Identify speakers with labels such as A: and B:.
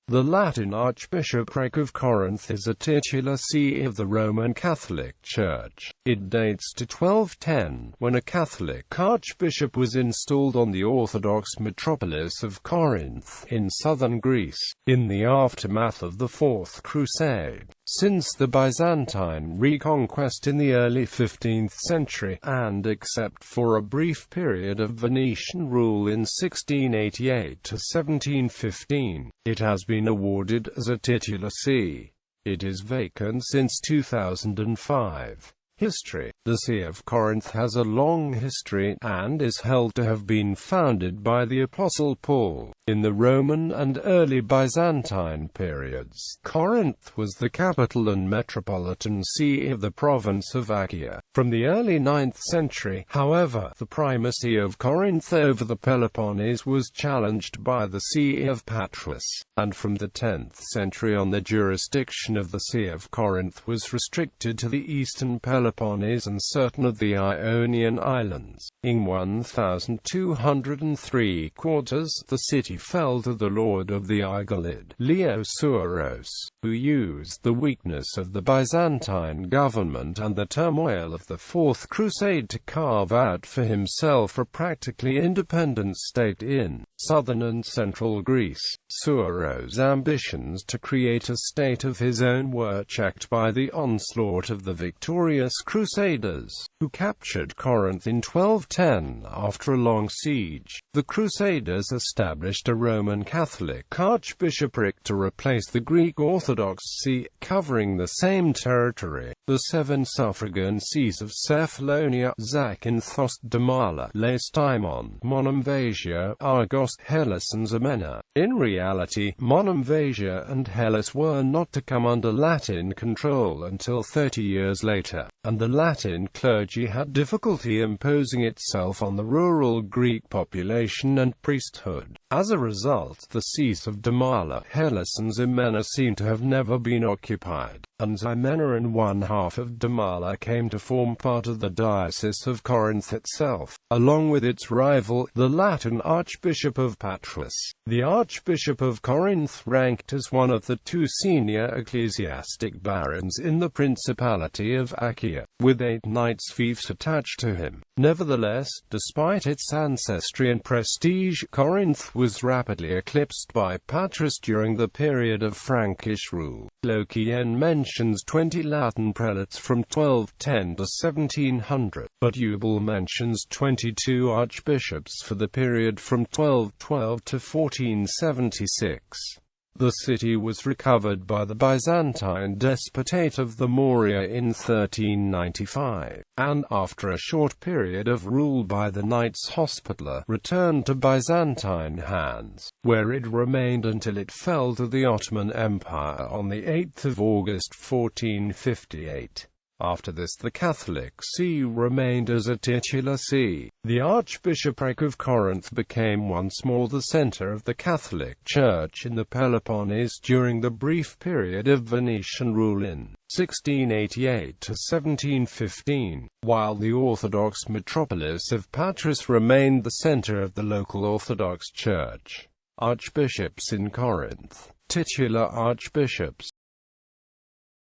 A: The Latin Archbishopric of Corinth is a titular see of the Roman Catholic Church. It dates to 1210, when a Catholic archbishop was installed on the Orthodox Metropolis of Corinth, in southern Greece, in the aftermath of the Fourth Crusade. Since the Byzantine reconquest in the early 15th century, and except for a brief period of Venetian rule in 1688 to 1715, it has been awarded as a titular see. It is vacant since 2005. History. The See of Corinth has a long history, and is held to have been founded by the Apostle Paul. In the Roman and early Byzantine periods, Corinth was the capital and metropolitan see of the province of Achaia. From the early 9th century, however, the primacy of Corinth over the Peloponnese was challenged by the See of Patras, and from the 10th century on the jurisdiction of the See of Corinth was restricted to the eastern Peloponnese and certain of the Ionian islands. In 1203 the city fell to the lord of the Igalid, Leosauros, who used the weakness of the Byzantine government and the turmoil of the Fourth Crusade to carve out for himself a practically independent state in southern and central Greece. Sauros' ambitions to create a state of his own were checked by the onslaught of the victorious Crusaders, who captured Corinth in 1210 after a long siege. The Crusaders established a Roman Catholic archbishopric to replace the Greek Orthodox see, covering the same territory. The seven suffragan sees of Cephalonia, Zakynthos, Damala, Laestimon, Monemvasia, Argos, Hellas and Zemena. In reality, Monemvasia and Hellas were not to come under Latin control until 30 years later, and the Latin clergy had difficulty imposing itself on the rural Greek population and priesthood. As a result, the sees of Damala, Hellas and Zemena seem to have never been occupied, and Zemena and one half of Damala came to form part of the Diocese of Corinth itself, along with its rival, the Latin Archbishop of Patras. The Archbishop of Corinth ranked as one of the two senior ecclesiastic barons in the Principality of Achaia, with 8 knights' fiefs attached to him. Nevertheless, despite its ancestry and prestige, Corinth was rapidly eclipsed by Patras during the period of Frankish rule. Lucian mentions 20 Latin prelates from 1210 to 1700, but Eubal mentions 22 archbishops for the period from 1212 to 1476. The city was recovered by the Byzantine Despotate of the Morea in 1395, and after a short period of rule by the Knights Hospitaller, returned to Byzantine hands, where it remained until it fell to the Ottoman Empire on 8 August 1458. After this the Catholic see remained as a titular see. The Archbishopric of Corinth became once more the center of the Catholic Church in the Peloponnese during the brief period of Venetian rule in 1688 to 1715, while the Orthodox Metropolis of Patras remained the center of the local Orthodox Church. Archbishops in Corinth. Titular archbishops.